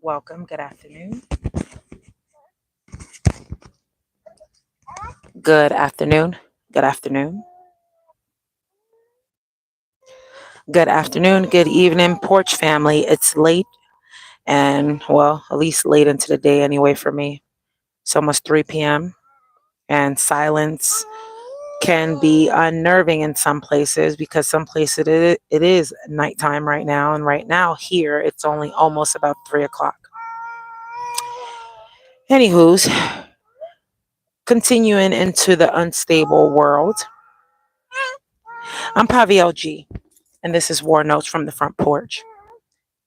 Welcome. Good afternoon. Good afternoon. Good afternoon. Good afternoon. Good evening, Porch family. It's late and, well, at least late into the day anyway for me. It's almost 3 p.m. and silence can be unnerving in some places because some places it is nighttime right now. And right now here, it's only almost about 3 o'clock. Anywho's, continuing into the unstable world, I'm Pavi G, and this is War Notes from the Front Porch.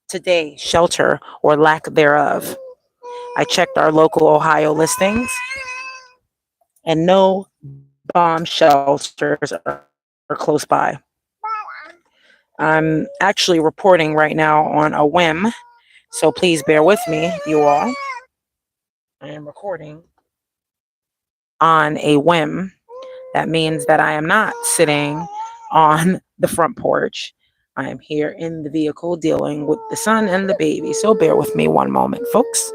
Today, shelter or lack thereof. I checked our local Ohio listings, and no bomb shelters are close by. I'm actually reporting right now on a whim, so please bear with me, you all. I am recording on a whim. That means that I am not sitting on the front porch. I am here in the vehicle dealing with the son and the baby. So bear with me one moment, folks,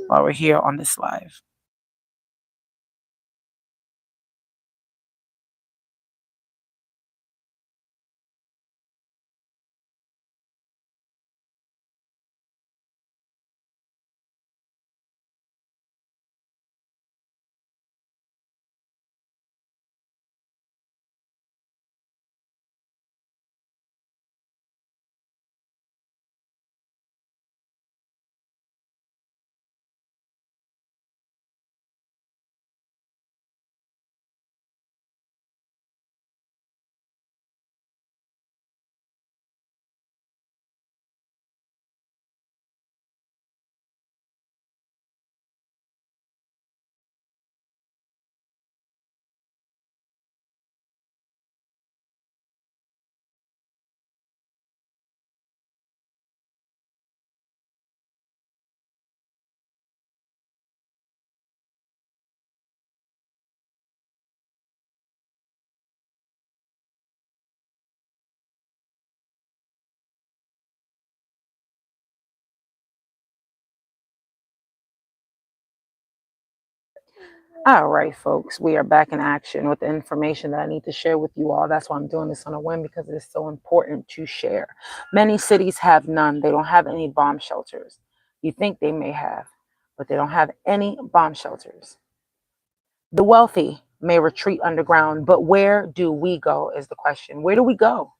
while we're here on this live. All right, folks, we are back in action with the information that I need to share with you all. That's why I'm doing this on a whim, because it is so important to share. Many cities have none. They don't have any bomb shelters. You think they may have, but they don't have any bomb shelters. The wealthy may retreat underground, but where do we go is the question. Where do we go?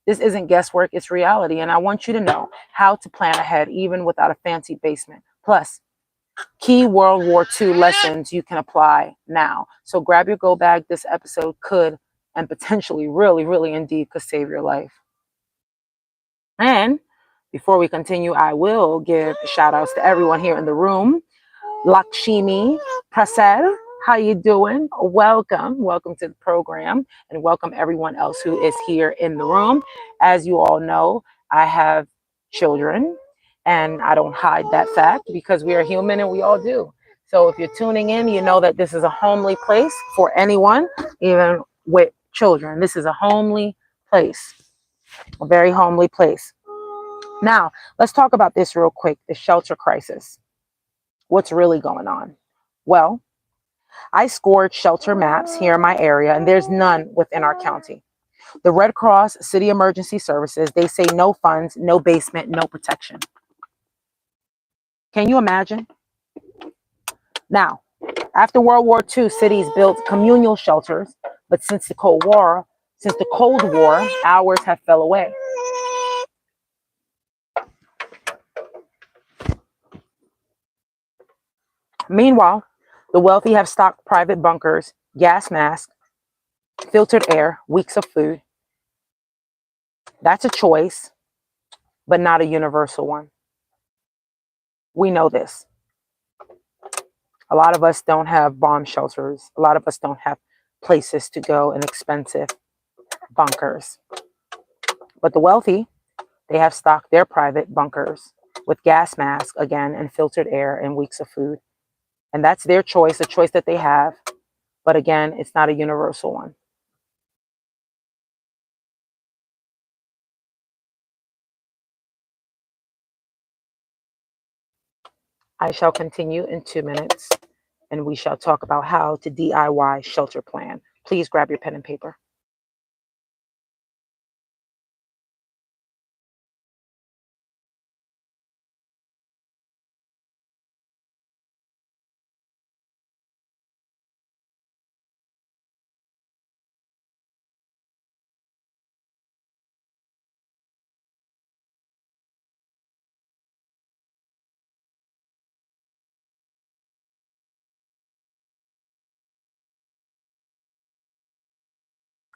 This isn't guesswork, it's reality. And I want you to know how to plan ahead, even without a fancy basement. Plus, key World War II lessons you can apply now. So grab your go bag. This episode could and potentially really indeed could save your life. And before we continue, I will give shout outs to everyone here in the room. Lakshmi Prasad, how you doing? Welcome to the program, and welcome everyone else who is here in the room. As you all know, I have children, and I don't hide that fact because we are human and we all do. So if you're tuning in, you know that this is a homely place for anyone, even with children. This is a homely place, a very homely place. Now, let's talk about this real quick, the shelter crisis. What's really going on? Well, I scored shelter maps here in my area, and there's none within our county. The Red Cross, City Emergency Services, they say no funds, no basement, no protection. Can you imagine? Now, after World War II, cities built communal shelters, but since the Cold War, ours have fell away. Meanwhile, the wealthy have stocked private bunkers, gas masks, filtered air, weeks of food. That's a choice, but not a universal one. We know this. A lot of us don't have bomb shelters. A lot of us don't have places to go in expensive bunkers. But the wealthy, they have stocked their private bunkers with gas masks, again, and filtered air and weeks of food. And that's their choice, a choice that they have. But again, it's not a universal one. I shall continue in 2 minutes, and we shall talk about how to DIY shelter plan. Please grab your pen and paper.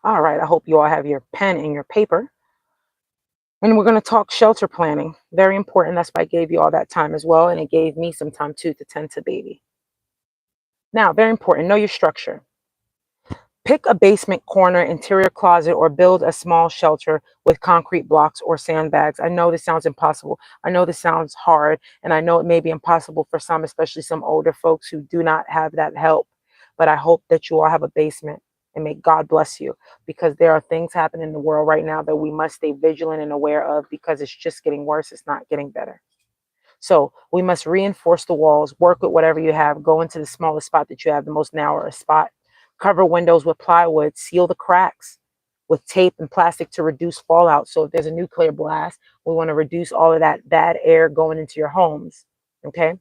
All right, I hope you all have your pen and your paper. And we're going to talk shelter planning. Very important. That's why I gave you all that time as well. And it gave me some time too to tend to baby. Now, very important. Know your structure. Pick a basement corner, interior closet, or build a small shelter with concrete blocks or sandbags. I know this sounds impossible. I know this sounds hard. And I know it may be impossible for some, especially some older folks who do not have that help. But I hope that you all have a basement. And may God bless you, because there are things happening in the world right now that we must stay vigilant and aware of, because it's just getting worse. It's not getting better. So we must reinforce the walls, work with whatever you have, go into the smallest spot that you have, the most narrowest spot, cover windows with plywood, seal the cracks with tape and plastic to reduce fallout. So if there's a nuclear blast, we want to reduce all of that bad air going into your homes. Okay.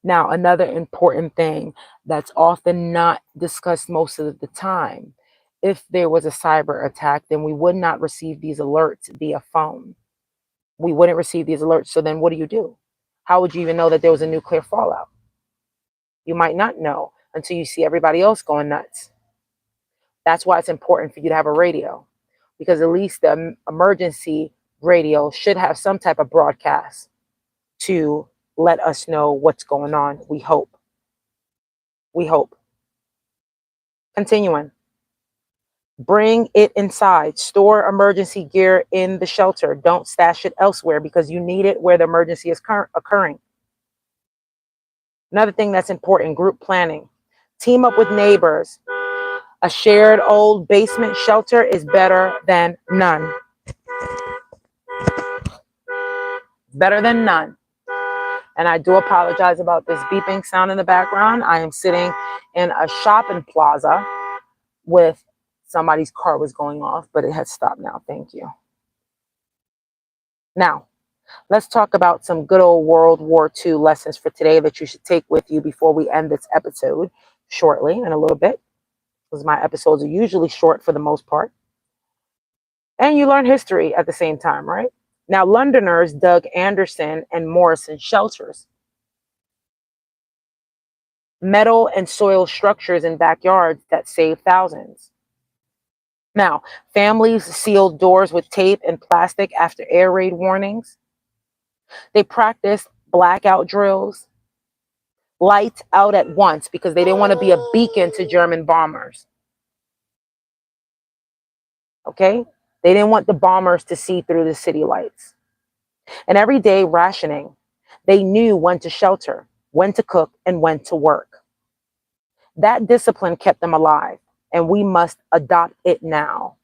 Now, another important thing that's often not discussed most of the time: if there was a cyber attack, then we would not receive these alerts via phone. We wouldn't receive these alerts. So then what do you do? How would you even know that there was a nuclear fallout? You might not know until you see everybody else going nuts. That's why it's important for you to have a radio, because at least the emergency radio should have some type of broadcast to let us know what's going on. We hope. We hope. Continuing. Bring it inside. Store emergency gear in the shelter. Don't stash it elsewhere, because you need it where the emergency is occurring. Another thing that's important: group planning. Team up with neighbors. A shared old basement shelter is better than none. Better than none. And I do apologize about this beeping sound in the background. I am sitting in a shopping plaza with somebody's car was going off, but it has stopped now. Thank you. Now, let's talk about some good old World War II lessons for today that you should take with you before we end this episode shortly in a little bit, because my episodes are usually short for the most part. And you learn history at the same time, right? Now, Londoners dug Anderson and Morrison shelters, metal and soil structures in backyards that saved thousands. Now, families sealed doors with tape and plastic after air raid warnings. They practiced blackout drills, lights out at once, because they didn't want to be a beacon to German bombers. Okay? They didn't want the bombers to see through the city lights. And everyday rationing. They knew when to shelter, when to cook, and when to work. That discipline kept them alive, and we must adopt it now.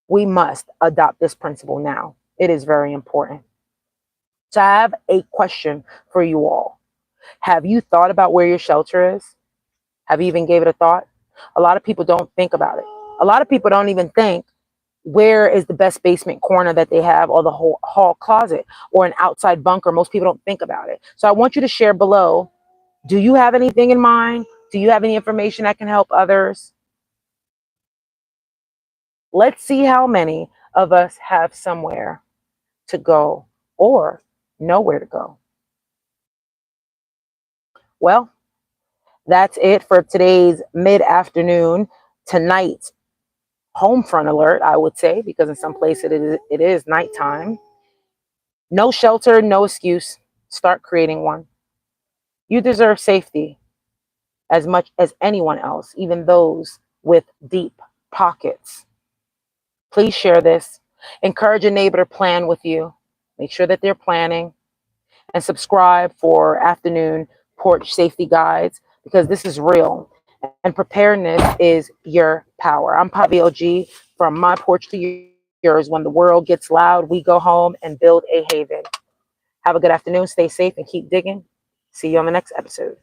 We must adopt this principle now. It is very important. So I have a question for you all. Have you thought about where your shelter is? Have you even gave it a thought? A lot of people don't think about it. A lot of people don't even think, where is the best basement corner that they have, or the whole hall closet, or an outside bunker. Most people don't think about it. So I want you to share below. Do you have anything in mind? Do you have any information that can help others? Let's see how many of us have somewhere to go or nowhere to go. Well, that's it for today's mid-afternoon, tonight's home front alert, I would say, because in some places it is nighttime. No shelter, no excuse. Start creating one. You deserve safety as much as anyone else, even those with deep pockets. Please share this. Encourage a neighbor to plan with you. Make sure that they're planning. And subscribe for afternoon porch safety guides, because this is real. And preparedness is your power. I'm Pavi OG, from my porch to yours. When the world gets loud, we go home and build a haven. Have a good afternoon. Stay safe and keep digging. See you on the next episode.